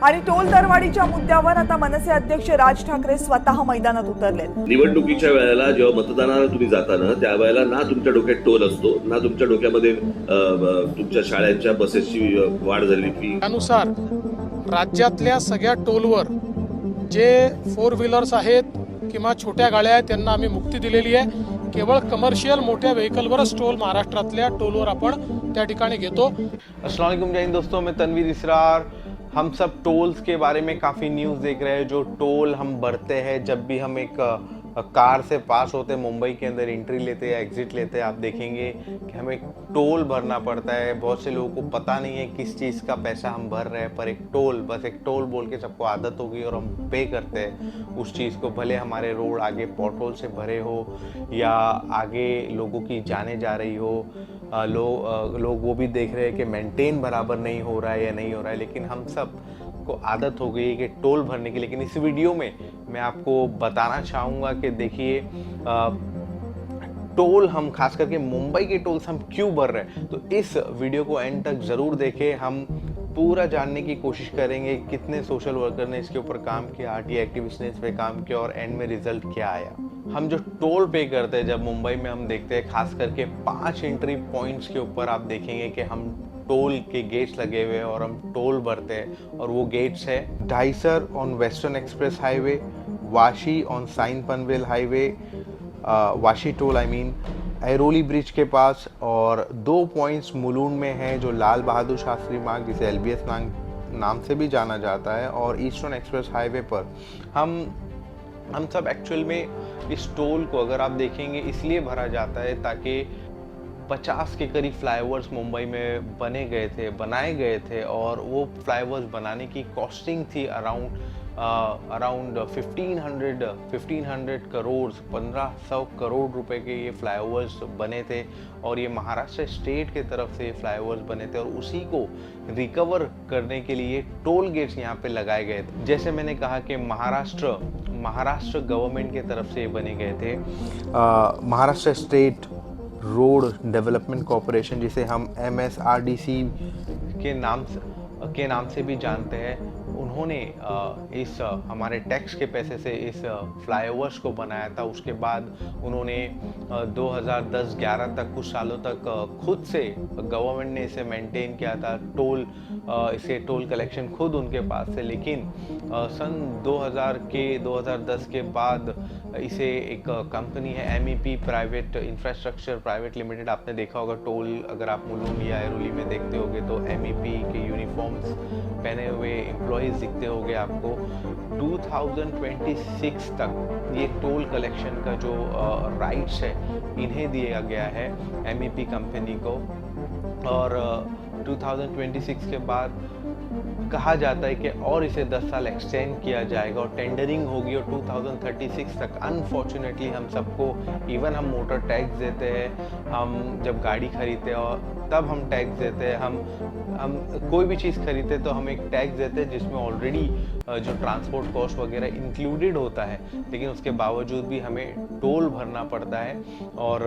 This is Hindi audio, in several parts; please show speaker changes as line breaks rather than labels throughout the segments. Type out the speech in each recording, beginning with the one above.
आणि टोल दरवाढीच्या मुद्द्यावर आता मनसे अध्यक्ष राज ठाकरे स्वतः मैदानात उतरले।
निवडणुकीच्या वेळेला जेव्हा मतदानाला तुम्ही जाता ना त्यावेळेला ना तुमच्या डोक्यात टोल असतो ना तुमच्या डोक्यामध्ये तुमच्या शाळेच्या बसेसची वाढ झालेली फी
त्यानुसार राज्यातल्या सगळ्या टोलवर जे 4 व्हीलर्स आहेत किंवा छोट्या गाड्या आहेत त्यांना आम्ही मुक्ती दिलेली आहे। केवळ कमर्शियल मोठ्या व्हेकलवरच टोल महाराष्ट्रातल्या टोलवर आपण त्या ठिकाणी घेतो।
अस्सलाम वालेकुम जय हिंद दोस्तों, मैं तनवीर इसरार। हम सब टोल्स के बारे में काफ़ी न्यूज़ देख रहे हैं। जो टोल हम भरते हैं जब भी हम एक कार से पास होते मुंबई के अंदर एंट्री लेते या एग्जिट लेते, आप देखेंगे कि हमें टोल भरना पड़ता है। बहुत से लोगों को पता नहीं है किस चीज़ का पैसा हम भर रहे हैं, पर एक टोल, बस एक टोल बोल के सबको आदत हो गई और हम पे करते हैं उस चीज़ को। भले हमारे रोड आगे पॉटहोल से भरे हो या आगे लोगों की जाने जा रही हो, लोग वो भी देख रहे हैं कि मेंटेन बराबर नहीं हो रहा है या नहीं हो रहा है, लेकिन हम सब को आदत हो गई है कि टोल भरने की। लेकिन इस वीडियो में मैं आपको बताना चाहूँगा कि देखिए टोल हम खास करके मुंबई के टोल्स हम क्यों भर रहे हैं। तो इस वीडियो को एंड तक ज़रूर देखें। हम पूरा जानने की कोशिश करेंगे कितने सोशल वर्कर ने इसके ऊपर काम किया, आरटीआई एक्टिविस्ट ने इस पे काम किया और एंड में रिजल्ट क्या आया। हम जो टोल पे करते हैं जब मुंबई में हम देखते हैं, खास करके 5 एंट्री पॉइंट्स के ऊपर आप देखेंगे कि हम टोल के गेट्स लगे हुए हैं और हम टोल भरते हैं। और वो गेट्स है Dahisar on western express highway, Vashi on Sion Panvel highway, Vashi toll I mean, Airoli bridge के पास, और 2 पॉइंट्स मुलुंड में हैं जो लाल बहादुर शास्त्री मार्ग, जिसे एलबीएस नाम से भी जाना जाता है, और ईस्टर्न एक्सप्रेस हाईवे पर हम सब एक्चुअल में इस टोल को अगर आप देखेंगे इसलिए भरा जाता है ताकि 50 के करीब फ्लाईओवर्स मुंबई में बनाए गए थे और वो फ्लाईओवर्स बनाने की कॉस्टिंग थी अराउंड 1500 करोड़ 1500 करोड़ रुपए के ये फ्लाईओवर्स बने थे। और ये महाराष्ट्र स्टेट के तरफ से फ्लाईओवर्स बने थे और उसी को रिकवर करने के लिए टोल गेट्स यहाँ पे लगाए गए थे। जैसे मैंने कहा कि महाराष्ट्र गवर्नमेंट के तरफ से ये बने गए थे। Maharashtra state road development corporation, जिसे हम MSRDC के नाम से भी जानते हैं, उन्होंने इस हमारे टैक्स के पैसे से इस फ्लाईओवर्स को बनाया था। उसके बाद उन्होंने 2010-11 तक कुछ सालों तक खुद से गवर्नमेंट ने इसे मेंटेन किया था। इसे टोल कलेक्शन खुद उनके पास से, लेकिन सन 2010 के बाद इसे एक कंपनी है MEP private infrastructure private limited, आपने देखा होगा टोल, अगर आप मुलुंड या ऐरोली में देखते होगे तो MEP के यूनिफॉर्म्स पहने हुए एम्प्लॉयज़ दिखते होंगे आपको। 2026 तक ये टोल कलेक्शन का जो राइट्स है इन्हें दिया गया है MEP कंपनी को, और 2026 के बाद कहा जाता है कि और इसे 10 साल एक्सटेंड किया जाएगा और टेंडरिंग होगी और 2036 तक। अनफॉर्चुनेटली हम सबको, इवन हम मोटर टैक्स देते हैं, हम जब गाड़ी खरीदते हैं और तब हम टैक्स देते हैं, हम कोई भी चीज़ खरीदते हैं तो हम एक टैक्स देते हैं जिसमें ऑलरेडी जो ट्रांसपोर्ट कॉस्ट वगैरह इंक्लूडेड होता है, लेकिन उसके बावजूद भी हमें टोल भरना पड़ता है। और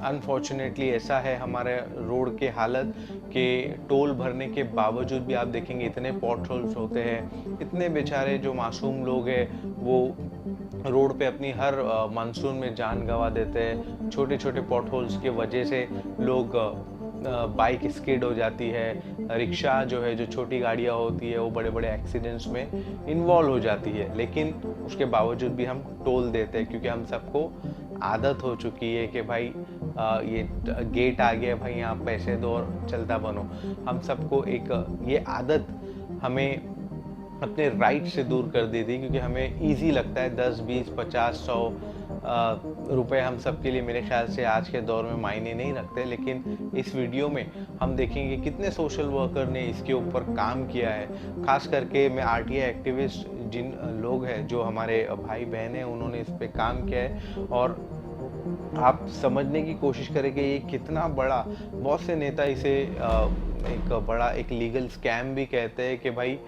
अनफॉर्चुनेटली ऐसा है हमारे रोड के हालत कि टोल भरने के बावजूद भी आप देखेंगे इतने पॉटहोल्स होते हैं, इतने बेचारे जो मासूम लोग हैं वो रोड पे अपनी हर मानसून में जान गंवा देते हैं। छोटे छोटे पॉटहोल्स की वजह से लोग बाइक स्किड हो जाती है, रिक्शा जो है, जो छोटी गाड़ियाँ होती है, वो बड़े बड़े एक्सीडेंट्स में इन्वॉल्व हो जाती है। लेकिन उसके बावजूद भी हम टोल देते हैं क्योंकि हम सबको आदत हो चुकी है कि भाई ये गेट आ गया भाई, यहाँ पैसे दो और चलता बनो। हम सबको एक ये आदत हमें अपने राइट से दूर कर दी थी क्योंकि हमें इजी लगता है। 10, 20, 50, 100 रुपए हम सब के लिए मेरे ख्याल से आज के दौर में मायने नहीं रखते। लेकिन इस वीडियो में हम देखेंगे कितने सोशल वर्कर ने इसके ऊपर काम किया है। खास करके मैं आरटीआई एक्टिविस्ट जिन लोग हैं, जो हमारे भाई बहन हैं, उन्होंने इस पे काम किया है। और आप समझने की कोशिश करें कि ये कितना बड़ा, बहुत से नेता इसे एक लीगल स्कैम भी कहते हैं कि भाई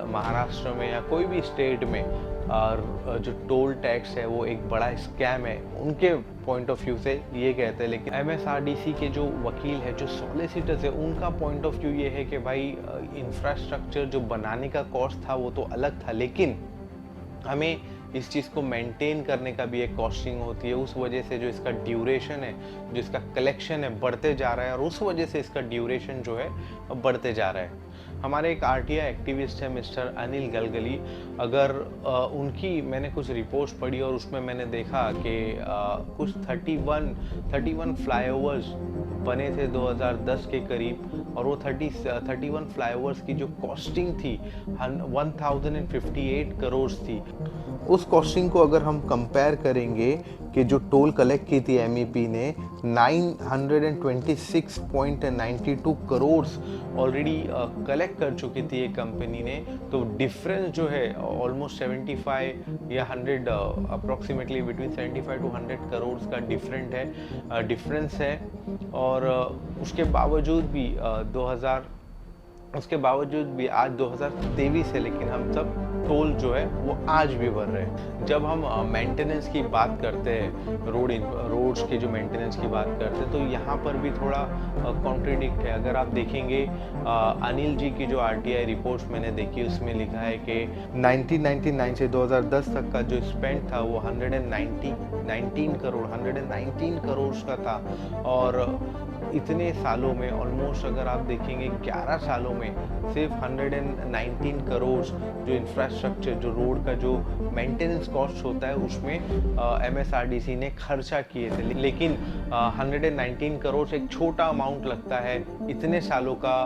महाराष्ट्र में या कोई भी स्टेट में जो टोल टैक्स है वो एक बड़ा स्कैम है, उनके पॉइंट ऑफ व्यू से ये कहते हैं। लेकिन MSRDC के जो वकील है, जो सॉलिसिटर्स है, उनका पॉइंट ऑफ व्यू ये है कि भाई इंफ्रास्ट्रक्चर जो बनाने का कॉस्ट था वो तो अलग था, लेकिन हमें इस चीज़ को मेंटेन करने का भी एक कॉस्टिंग होती है। उस वजह से जो इसका ड्यूरेशन है, जो इसका कलेक्शन है, बढ़ते जा रहा है और उस वजह से इसका ड्यूरेशन जो है बढ़ते जा रहा है। हमारे एक आरटीआई एक्टिविस्ट है मिस्टर अनिल गलगली, अगर उनकी मैंने कुछ रिपोर्ट्स पढ़ी और उसमें मैंने देखा कि कुछ 31 फ्लाईओवर्स बने थे 2010 के करीब, और वो 31 फ्लाईओवर्स की जो कॉस्टिंग थी 1058 करोड़ थी। उस कॉस्टिंग को अगर हम कंपेयर करेंगे कि जो टोल कलेक्ट की थी एमईपी ने 926.92 करोड़ ऑलरेडी कलेक्ट कर चुकी थी ये कंपनी ने, तो डिफरेंस जो है ऑलमोस्ट 75 या 100 अप्रॉक्सीमेटली बिटवीन 75 टू 100 करोड़ का डिफरेंस है। और उसके बावजूद भी आज 2023 है, लेकिन हम सब टोल जो है वो आज भी भर रहे हैं। जब हम मेंटेनेंस की बात करते हैं, रोड्स के जो मेंटेनेंस की बात करते हैं, तो यहाँ पर भी थोड़ा कॉन्ट्रडिक्ट है। अगर आप देखेंगे अनिल जी की जो आरटीआई रिपोर्ट्स मैंने देखी, उसमें लिखा है कि 1999 से 2010 तक का जो स्पेंड था वो 119 करोड़ का था। और इतने सालों में ऑलमोस्ट अगर आप देखेंगे 11 सालों में सिर्फ 119 करोड़ जो इंफ्रास्ट्रक्चर, जो रोड का जो मेंटेनेंस कॉस्ट होता है उसमें एमएसआरडीसी ने खर्चा किए थे। लेकिन 119 करोड़ एक छोटा अमाउंट लगता है इतने सालों का।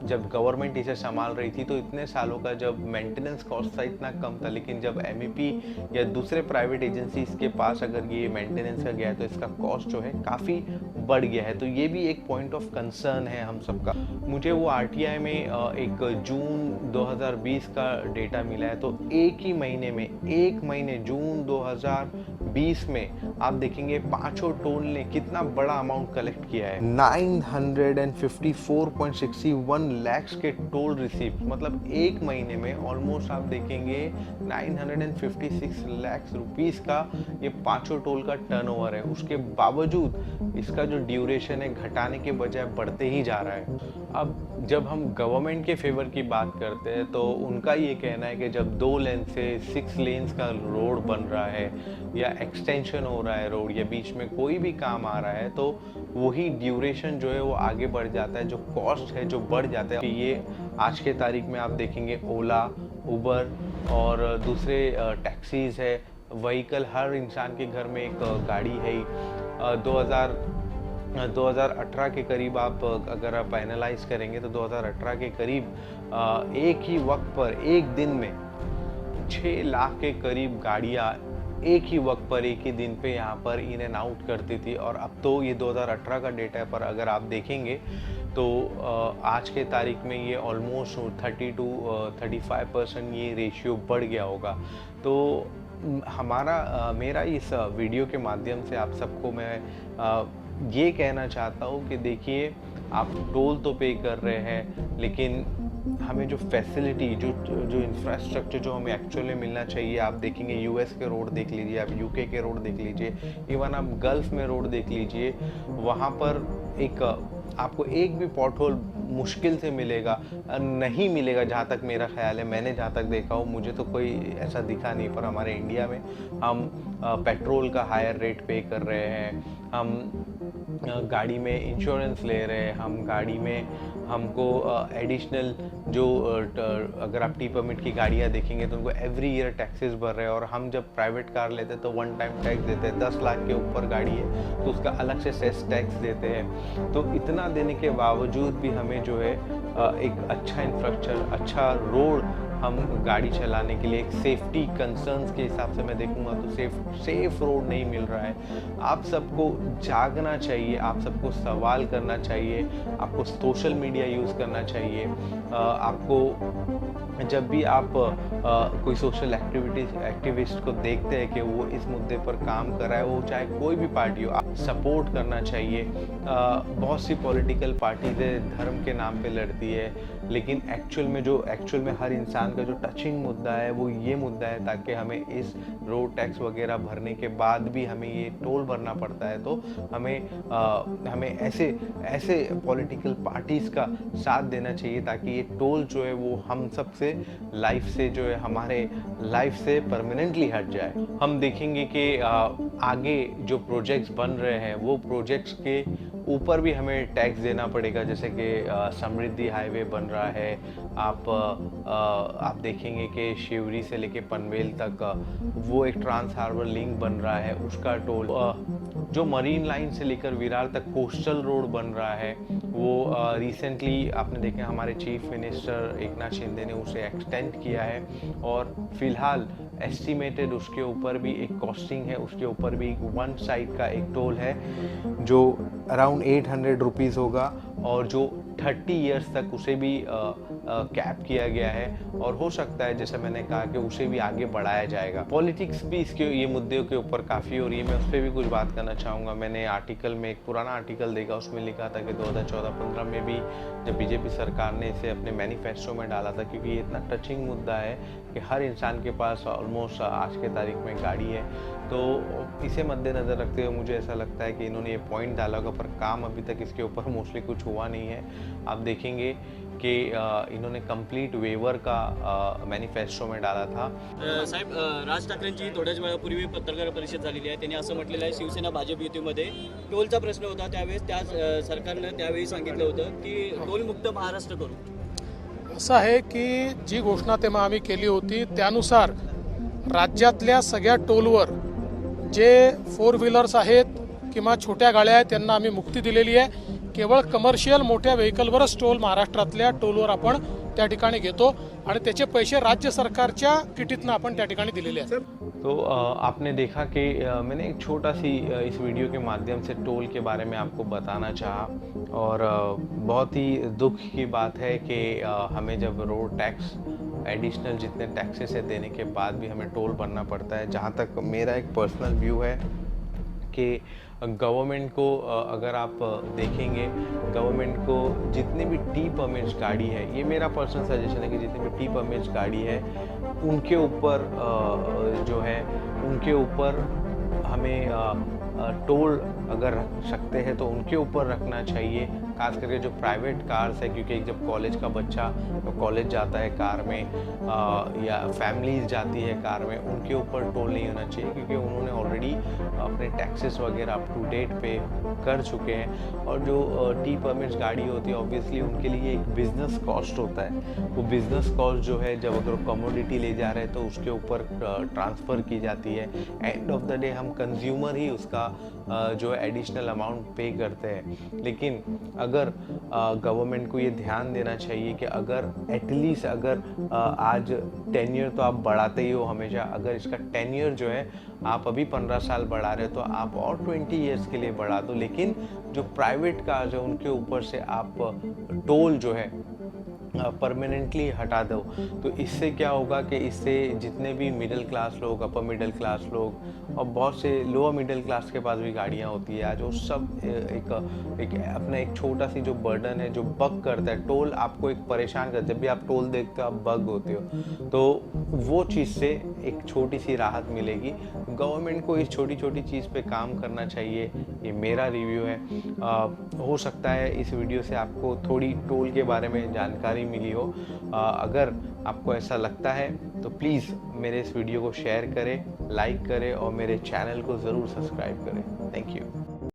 जब गवर्नमेंट इसे संभाल रही थी तो इतने सालों का जब मेंटेनेंस कॉस्ट था इतना कम था, लेकिन जब एमईपी या दूसरे प्राइवेट एजेंसीज के पास अगर ये मेंटेनेंस का गया है तो इसका कॉस्ट जो है काफ़ी बढ़ गया है। तो ये भी एक पॉइंट ऑफ कंसर्न है हम सबका। मुझे वो आरटीआई में एक जून 2020 का डेटा मिला है, तो एक महीने जून 2020 में आप देखेंगे पांचों टोल ने कितना बड़ा अमाउंट कलेक्ट किया है, 954.61 लैक्स के टोल रिसीप्ट। मतलब एक महीने में ऑलमोस्ट आप देखेंगे 956 लैक्स रुपीस का ये पांचों टोल का टर्नओवर है। उसके बावजूद इसका जो ड्यूरेशन है घटाने के बजाय बढ़ते ही जा रहा है। अब जब हम गवर्नमेंट के फेवर की बात करते हैं तो उनका ये कहना है कि जब 2 लेन से 6 लेन्स का रोड बन रहा है या एक्सटेंशन हो रहा है रोड, या बीच में कोई भी काम आ रहा है, तो वही ड्यूरेशन जो है वो आगे बढ़ जाता है, जो कॉस्ट है जो बढ़ जाता है। ये आज के तारीख में आप देखेंगे ओला, उबर और दूसरे टैक्सीज है, व्हीकल, हर इंसान के घर में एक गाड़ी है ही। 2018 के करीब आप अगर आप एनालाइज करेंगे तो 2018 के करीब एक ही वक्त पर एक दिन में 6 लाख के करीब गाड़ियाँ एक ही वक्त पर एक ही दिन पे यहाँ पर इन एंड आउट करती थी। और अब तो ये 2018 का डेटा पर अगर आप देखेंगे तो आज के तारीख में ये ऑलमोस्ट 30 to 35% ये रेशियो बढ़ गया होगा। तो मेरा इस वीडियो के माध्यम से आप सबको मैं ये कहना चाहता हूँ कि देखिए, आप टोल तो पे कर रहे हैं, लेकिन हमें जो फैसिलिटी, जो इंफ्रास्ट्रक्चर जो हमें एक्चुअली मिलना चाहिए, आप देखेंगे यूएस के रोड देख लीजिए, आप यूके के रोड देख लीजिए, इवन आप गल्फ में रोड देख लीजिए, वहाँ पर आपको एक भी पॉटहोल मुश्किल से नहीं मिलेगा जहाँ तक मेरा ख्याल है। मैंने जहाँ तक देखा हो, मुझे तो कोई ऐसा दिखा नहीं। पर हमारे इंडिया में हम पेट्रोल का हायर रेट पे कर रहे हैं, हम गाड़ी में इंश्योरेंस ले रहे हैं, हम गाड़ी में हमको एडिशनल जो अगर आप टी परमिट की गाड़ियाँ देखेंगे तो उनको एवरी ईयर टैक्सेस भर रहे हैं। और हम जब प्राइवेट कार लेते हैं तो 1 टाइम टैक्स देते हैं। 10 लाख के ऊपर गाड़ी है तो उसका अलग से सेस टैक्स देते हैं। तो इतना देने के बावजूद भी हमें जो है एक अच्छा इंफ्रास्ट्रक्चर, अच्छा रोड हम गाड़ी चलाने के लिए एक सेफ्टी कंसर्न्स के हिसाब से मैं देखूंगा तो सेफ रोड नहीं मिल रहा है। आप सबको जागना चाहिए, आप सबको सवाल करना चाहिए, आपको सोशल मीडिया यूज़ करना चाहिए। आपको जब भी आप कोई सोशल एक्टिविस्ट को देखते हैं कि वो इस मुद्दे पर काम कर रहा है, वो चाहे कोई भी पार्टी हो, आप सपोर्ट करना चाहिए। बहुत सी पॉलिटिकल पार्टीज़ धर्म के नाम पे लड़ती है, लेकिन एक्चुअल में हर इंसान इंसान का जो टचिंग मुद्दा है वो ये मुद्दा है, ताकि हमें इस रोड टैक्स वगैरह भरने के बाद भी हमें ये टोल भरना पड़ता है, तो हमें ऐसे पॉलिटिकल पार्टीज़ का साथ देना चाहिए ताकि ये टोल जो है वो हम सब से लाइफ से जो है हमारे लाइफ से परमानेंटली हट जाए। हम देखेंगे कि आगे जो प्रोजेक्ट्स बन रहे हैं वो प्रोजेक्ट्स के ऊपर भी हमें टैक्स देना पड़ेगा, जैसे कि समृद्धि हाईवे बन रहा है। आप देखेंगे कि शिवरी से लेके पनवेल तक वो एक ट्रांस हार्बर लिंक बन रहा है, उसका टोल। जो मरीन लाइन से लेकर विरार तक कोस्टल रोड बन रहा है वो रिसेंटली आपने देखा हमारे चीफ मिनिस्टर एकनाथ शिंदे ने उसे एक्सटेंड किया है, और फिलहाल एस्टिमेटेड उसके ऊपर भी एक कॉस्टिंग है, उसके ऊपर भी वन साइड का एक टोल है जो अराउंड 800 रुपीज़ होगा, और जो 30 इयर्स तक उसे भी कैप किया गया है, और हो सकता है जैसे मैंने कहा कि उसे भी आगे बढ़ाया जाएगा। पॉलिटिक्स भी इसके ये मुद्दे के ऊपर काफ़ी हो रही है, मैं उस पर भी कुछ बात करना चाहूँगा। मैंने आर्टिकल में एक पुराना आर्टिकल देखा, उसमें लिखा था कि 2014-15 में भी जब बीजेपी सरकार ने इसे अपने मैनिफेस्टो में डाला था, क्योंकि ये इतना टचिंग मुद्दा है कि हर इंसान के पास ऑलमोस्ट आज के तारीख में गाड़ी है, तो इसे मद्देनज़र रखते हुए मुझे ऐसा लगता है कि इन्होंने ये पॉइंट डाला होगा, पर काम अभी तक इसके ऊपर मोस्टली कुछ हुआ नहीं है। आप देखेंगे कि इन्होंने कंप्लीट वेवर का मॅनिफेस्टो में डाला था।
साहेब, राज ठाकरेंची थोड्याच वेळापूर्वी पत्रकार परिषद झालेली आहे, त्यांनी असं म्हटलेलं आहे शिवसेना भाजप युतीमध्ये टोलचा प्रश्न होता, त्यावेळेस त्या सरकारनं त्यावेळी सांगितलं होतं की टोलमुक्त महाराष्ट्र करू।
असं आहे की जी घोषणा तेव्हा आम्ही केली होती त्यानुसार राज्यातल्या सगळ्या टोलवर जे 4 व्हीलर्स आहेत किंवा छोट्या गाड्या आहेत त्यांना आम्ही मुक्ती दिलेली आहे। केवळ कमर्शियल मोठ्या व्हेकलवरच टोल महाराष्ट्रातल्या टोलवर आपण त्या ठिकाणी घेतो आणि त्याचे पैसे राज्य सरकारच्या किटीतनं आपण त्या ठिकाणी दिलेले आहेत।
तो आपने देखा कि मैंने एक छोटा सी इस वीडियो के माध्यम से टोल के बारे में आपको बताना चाहा, और बहुत ही दुख की बात है कि हमें जब रोड टैक्स एडिशनल जितने टैक्सेस है देने के बाद भी हमें टोल भरना पड़ता है। जहाँ तक मेरा एक पर्सनल व्यू है कि गवर्नमेंट को अगर आप देखेंगे, गवर्नमेंट को जितने भी टी परमिट्स गाड़ी है, ये मेरा पर्सनल सजेशन है कि जितने भी टी परमिट्स गाड़ी है उनके ऊपर जो है उनके ऊपर हमें टोल अगर रख सकते हैं तो उनके ऊपर रखना चाहिए, खास करके जो प्राइवेट कार्स है, क्योंकि जब कॉलेज का बच्चा तो कॉलेज जाता है कार में या फैमिलीज जाती है कार में, उनके ऊपर टोल नहीं होना चाहिए, क्योंकि उन्होंने ऑलरेडी अपने टैक्सेस वगैरह अप टू डेट पे कर चुके हैं। और जो टी परमिट्स गाड़ी होती है ऑब्वियसली उनके लिए एक बिज़नेस कॉस्ट होता है, वो बिज़नेस कॉस्ट जो है जब अगर कमोडिटी ले जा रहे हैं तो उसके ऊपर ट्रांसफ़र की जाती है। एंड ऑफ द डे हम कंज्यूमर ही उसका जो एडिशनल अमाउंट पे करते हैं। लेकिन अगर गवर्नमेंट को ये ध्यान देना चाहिए कि अगर एटलीस्ट अगर आज टेन्योर तो आप बढ़ाते ही हो हमेशा, अगर इसका टेन्योर जो है आप अभी 15 साल बढ़ा रहे हो तो आप और 20 ईयर्स के लिए बढ़ा दो, लेकिन जो प्राइवेट कार्स है उनके ऊपर से आप टोल जो है परमानेंटली हटा दो। तो इससे क्या होगा कि इससे जितने भी मिडिल क्लास लोग, अपर मिडिल क्लास लोग और बहुत से लोअर मिडिल क्लास के पास भी गाड़ियाँ होती है आज, वो सब एक अपना एक छोटा सी जो बर्डन है जो बग करता है, टोल आपको एक परेशान कर, जब भी आप टोल देखते हो आप बग होते हो, तो वो चीज़ से एक छोटी सी राहत मिलेगी। गवर्नमेंट को इस छोटी छोटी चीज़ पे काम करना चाहिए, ये मेरा रिव्यू है। हो सकता है इस वीडियो से आपको थोड़ी टोल के बारे में जानकारी मिली हो। अगर आपको ऐसा लगता है तो प्लीज़ मेरे इस वीडियो को शेयर करें, लाइक करें और मेरे चैनल को ज़रूर सब्सक्राइब करें। Thank you.